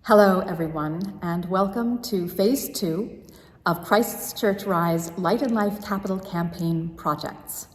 Hello, everyone, and welcome to Phase 2 of Christ's Church Rise Light and Life Capital Campaign projects.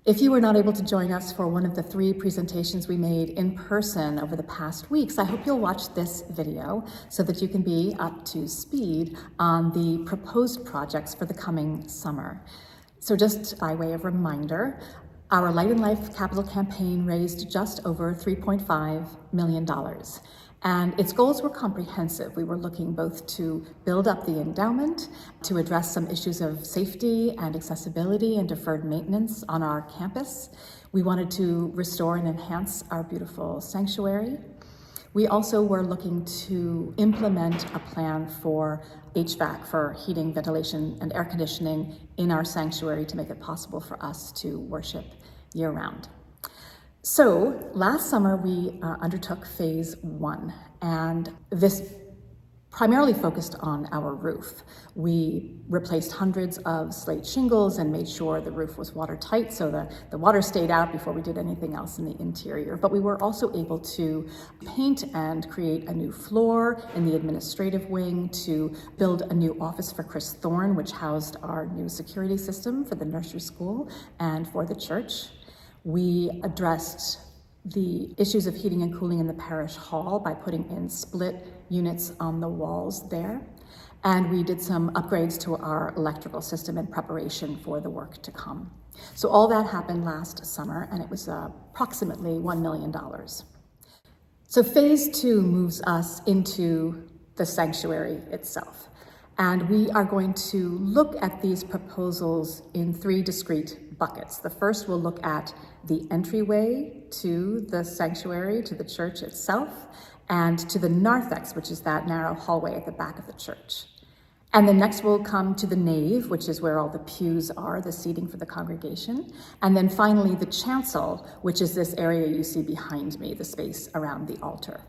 If you were not able to join us for one of the 3 presentations we made in person over the past weeks, I hope you'll watch this video so that you can be up to speed on the proposed projects for the coming summer. So just by way of reminder, our Light and Life Capital Campaign raised just over $3.5 million. And its goals were comprehensive. We were looking both to build up the endowment, to address some issues of safety and accessibility and deferred maintenance on our campus. We wanted to restore and enhance our beautiful sanctuary. We also were looking to implement a plan for HVAC, for heating, ventilation, and air conditioning in our sanctuary to make it possible for us to worship year-round. So last summer we undertook phase 1, and this primarily focused on our roof. We replaced hundreds of slate shingles and made sure the roof was watertight so the water stayed out before we did anything else in the interior. But we were also able to paint and create a new floor in the administrative wing, to build a new office for Chris Thorne, which housed our new security system for the nursery school and for the church. We addressed the issues of heating and cooling in the parish hall by putting in split units on the walls there. And we did some upgrades to our electrical system in preparation for the work to come. So all that happened last summer, and it was approximately $1 million. So phase 2 moves us into the sanctuary itself. And we are going to look at these proposals in 3 discrete buckets. The first will look at the entryway to the sanctuary, to the church itself, and to the narthex, which is that narrow hallway at the back of the church. And then next we'll come to the nave, which is where all the pews are, the seating for the congregation. And then finally the chancel, which is this area you see behind me, the space around the altar.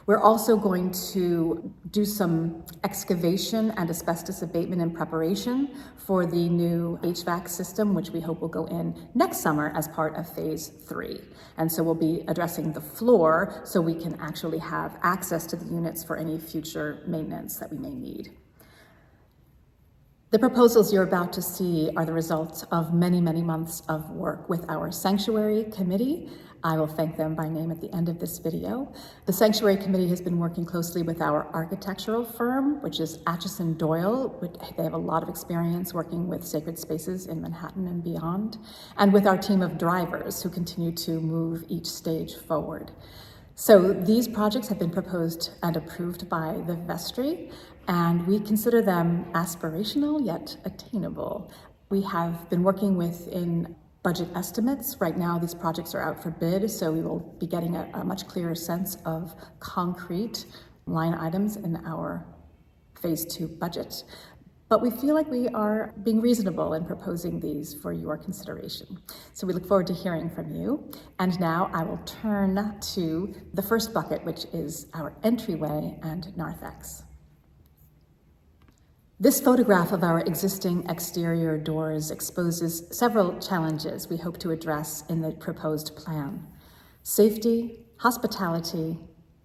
We're also going to do some excavation and asbestos abatement in preparation for the new HVAC system, which we hope will go in next summer as part of phase 3. And so we'll be addressing the floor so we can actually have access to the units for any future maintenance that we may need. The proposals you're about to see are the result of many, many months of work with our sanctuary committee. I will thank them by name at the end of this video. The Sanctuary Committee has been working closely with our architectural firm, which is Atchison Doyle. They have a lot of experience working with sacred spaces in Manhattan and beyond, and with our team of drivers who continue to move each stage forward. So these projects have been proposed and approved by the Vestry, and we consider them aspirational yet attainable. We have been working within budget estimates. Right now, these projects are out for bid, so we will be getting a much clearer sense of concrete line items in our phase 2 budget. But we feel like we are being reasonable in proposing these for your consideration. So we look forward to hearing from you. And now I will turn to the first bucket, which is our entryway and narthex. This photograph of our existing exterior doors exposes several challenges we hope to address in the proposed plan: safety, hospitality,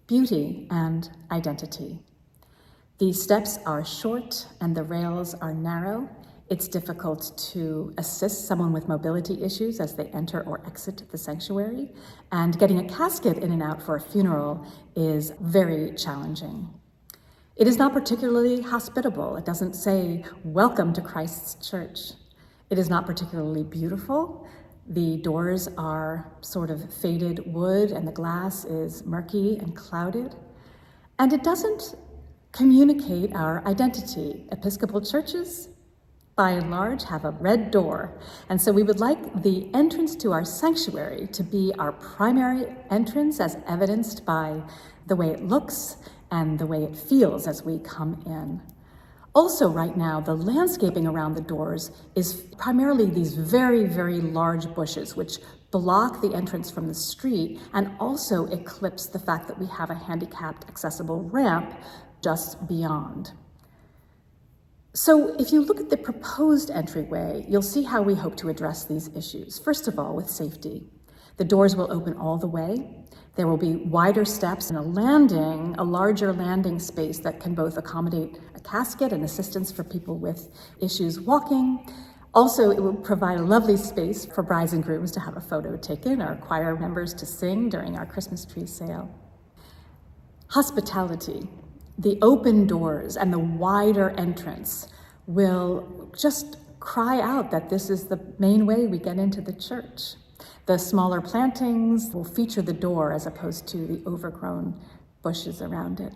beauty, and identity. These steps are short and the rails are narrow. It's difficult to assist someone with mobility issues as they enter or exit the sanctuary, and getting a casket in and out for a funeral is very challenging. It is not particularly hospitable. It doesn't say, "Welcome to Christ's Church." It is not particularly beautiful. The doors are sort of faded wood and the glass is murky and clouded. And it doesn't communicate our identity. Episcopal churches, by and large, have a red door. And so we would like the entrance to our sanctuary to be our primary entrance, as evidenced by the way it looks and the way it feels as we come in. Also, right now, the landscaping around the doors is primarily these very, very large bushes, which block the entrance from the street and also eclipse the fact that we have a handicapped accessible ramp just beyond. So if you look at the proposed entryway, you'll see how we hope to address these issues. First of all, with safety. The doors will open all the way. There will be wider steps and a larger landing space that can both accommodate a casket and assistance for people with issues walking. Also, it will provide a lovely space for brides and grooms to have a photo taken or choir members to sing during our Christmas tree sale. Hospitality, the open doors and the wider entrance will just cry out that this is the main way we get into the church. The smaller plantings will feature the door as opposed to the overgrown bushes around it.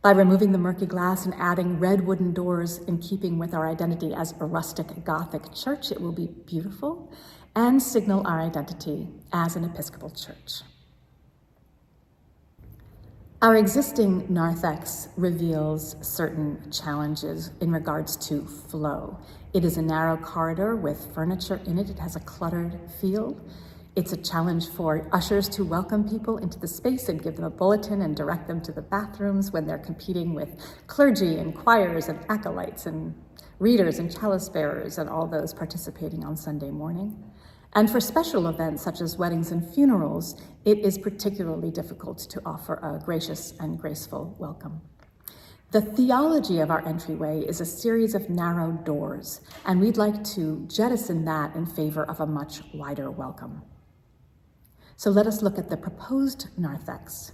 By removing the murky glass and adding red wooden doors in keeping with our identity as a rustic Gothic church, it will be beautiful and signal our identity as an Episcopal church. Our existing narthex reveals certain challenges in regards to flow. It is a narrow corridor with furniture in it. It has a cluttered feel. It's a challenge for ushers to welcome people into the space and give them a bulletin and direct them to the bathrooms when they're competing with clergy and choirs and acolytes and readers and chalice bearers and all those participating on Sunday morning. And for special events such as weddings and funerals, it is particularly difficult to offer a gracious and graceful welcome. The theology of our entryway is a series of narrow doors, and we'd like to jettison that in favor of a much wider welcome. So let us look at the proposed narthex.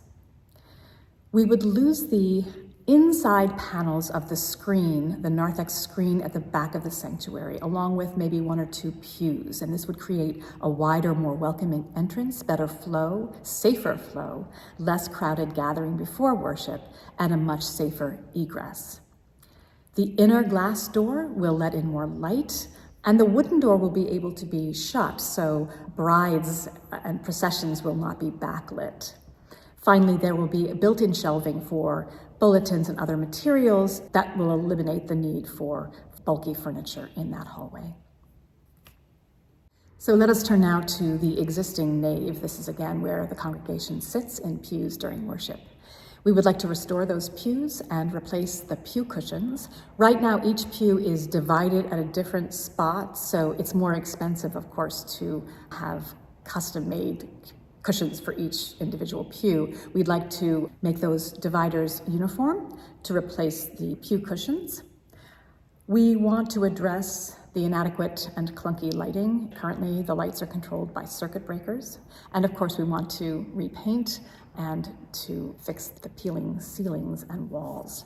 We would lose the inside panels of the screen, the narthex screen at the back of the sanctuary, along with maybe one or two pews. And this would create a wider, more welcoming entrance, better flow, safer flow, less crowded gathering before worship, and a much safer egress. The inner glass door will let in more light, and the wooden door will be able to be shut, so brides and processions will not be backlit. Finally, there will be built-in shelving for bulletins and other materials that will eliminate the need for bulky furniture in that hallway. So let us turn now to the existing nave. This is again where the congregation sits in pews during worship. We would like to restore those pews and replace the pew cushions. Right now, each pew is divided at a different spot, so it's more expensive, of course, to have custom-made cushions for each individual pew. We'd like to make those dividers uniform to replace the pew cushions. We want to address the inadequate and clunky lighting. Currently, the lights are controlled by circuit breakers. And of course, we want to repaint and to fix the peeling ceilings and walls.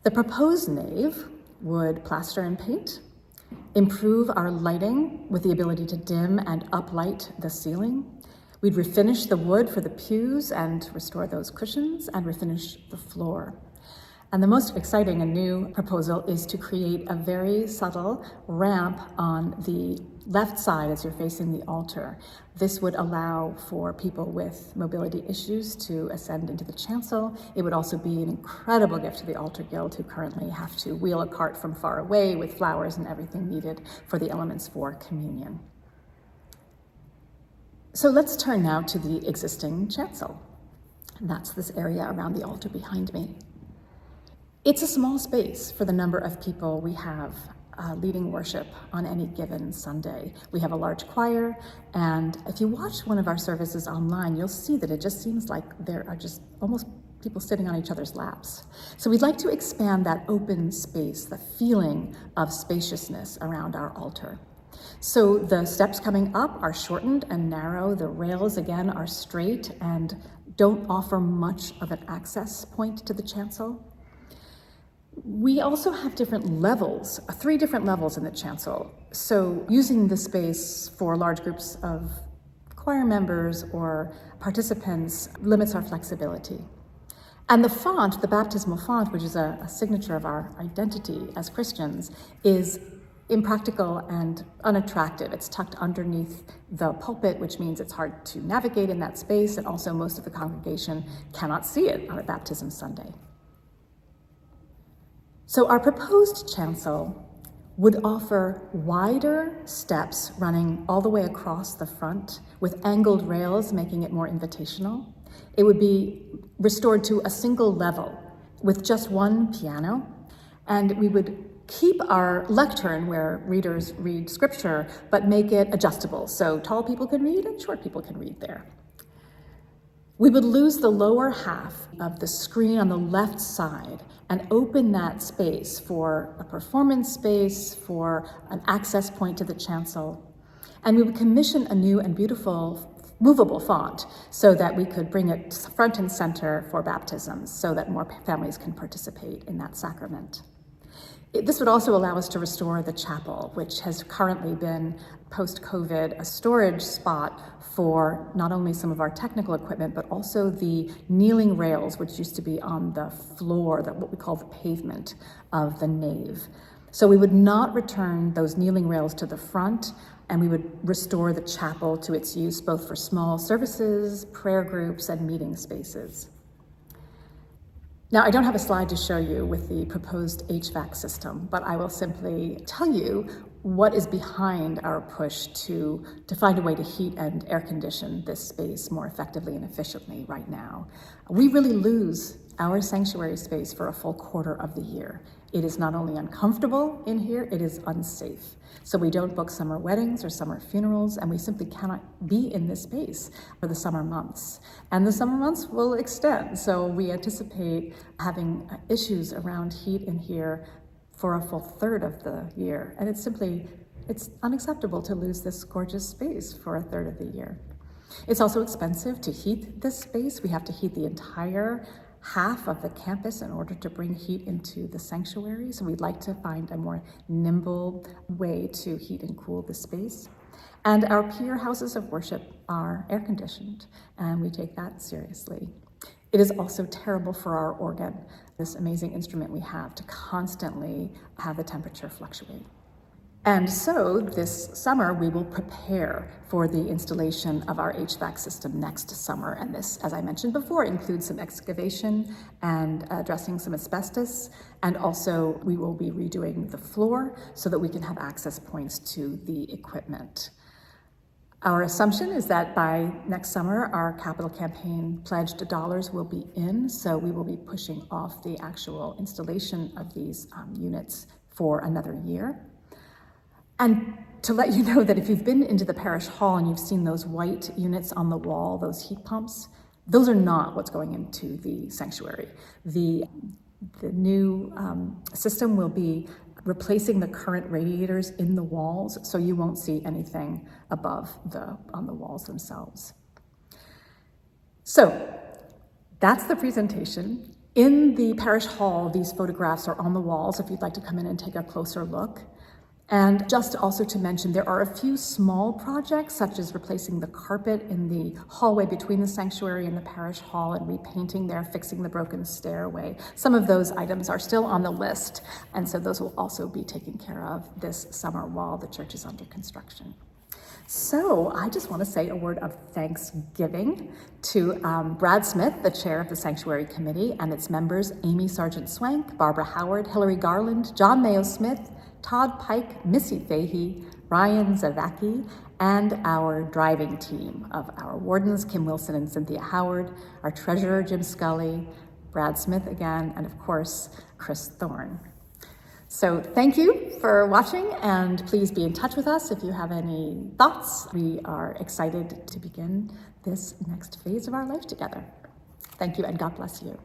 The proposed nave would plaster and paint, improve our lighting with the ability to dim and uplight the ceiling. We'd refinish the wood for the pews and restore those cushions and refinish the floor. And the most exciting and new proposal is to create a very subtle ramp on the left side as you're facing the altar. This would allow for people with mobility issues to ascend into the chancel. It would also be an incredible gift to the Altar Guild, who currently have to wheel a cart from far away with flowers and everything needed for the elements for communion. So let's turn now to the existing chancel. That's this area around the altar behind me. It's a small space for the number of people we have leading worship on any given Sunday. We have a large choir, and if you watch one of our services online, you'll see that it just seems like there are just almost people sitting on each other's laps. So we'd like to expand that open space, the feeling of spaciousness around our altar. So the steps coming up are shortened and narrow. The rails, again, are straight and don't offer much of an access point to the chancel. We also have different levels, 3 different levels in the chancel. So using the space for large groups of choir members or participants limits our flexibility. And the font, the baptismal font, which is a signature of our identity as Christians, is impractical and unattractive. It's tucked underneath the pulpit, which means it's hard to navigate in that space, and also most of the congregation cannot see it on a baptism Sunday. So our proposed chancel would offer wider steps running all the way across the front with angled rails, making it more invitational. It would be restored to a single level with just one piano, and we would keep our lectern where readers read scripture, but make it adjustable so tall people can read and short people can read there. We would lose the lower half of the screen on the left side and open that space for a performance space, for an access point to the chancel. And we would commission a new and beautiful movable font so that we could bring it front and center for baptisms so that more families can participate in that sacrament. This would also allow us to restore the chapel, which has currently been, post-COVID, a storage spot for not only some of our technical equipment, but also the kneeling rails, which used to be on the floor, what we call the pavement of the nave. So we would not return those kneeling rails to the front, and we would restore the chapel to its use both for small services, prayer groups, and meeting spaces. Now, I don't have a slide to show you with the proposed HVAC system, but I will simply tell you what is behind our push to find a way to heat and air condition this space more effectively and efficiently right now. We really lose our sanctuary space for a full quarter of the year. It is not only uncomfortable in here, it is unsafe. So we don't book summer weddings or summer funerals, and we simply cannot be in this space for the summer months. And the summer months will extend, so we anticipate having issues around heat in here for a full third of the year. And it's unacceptable to lose this gorgeous space for a third of the year. It's also expensive to heat this space. We have to heat the entire half of the campus in order to bring heat into the sanctuary. So we'd like to find a more nimble way to heat and cool the space. And our pier houses of worship are air conditioned, and we take that seriously. It is also terrible for our organ, this amazing instrument we have, to constantly have the temperature fluctuate. And so this summer, we will prepare for the installation of our HVAC system next summer. And this, as I mentioned before, includes some excavation and addressing some asbestos. And also we will be redoing the floor so that we can have access points to the equipment. Our assumption is that by next summer, our capital campaign pledged dollars will be in, so we will be pushing off the actual installation of these units for another year. And to let you know that if you've been into the parish hall and you've seen those white units on the wall, those heat pumps, those are not what's going into the sanctuary. The new system will be replacing the current radiators in the walls, so you won't see anything above on the walls themselves. So that's the presentation. In the parish hall, these photographs are on the walls if you'd like to come in and take a closer look. And just also to mention, there are a few small projects, such as replacing the carpet in the hallway between the sanctuary and the parish hall and repainting there, fixing the broken stairway. Some of those items are still on the list, and so those will also be taken care of this summer while the church is under construction. So I just want to say a word of thanksgiving to Brad Smith, the chair of the Sanctuary Committee, and its members, Amy Sargent-Swank, Barbara Howard, Hillary Garland, John Mayo Smith, Todd Pike, Missy Fahey, Ryan Zavacki, and our driving team of our wardens, Kim Wilson and Cynthia Howard, our treasurer, Jim Scully, Brad Smith again, and of course, Chris Thorne. So thank you for watching, and please be in touch with us if you have any thoughts. We are excited to begin this next phase of our life together. Thank you, and God bless you.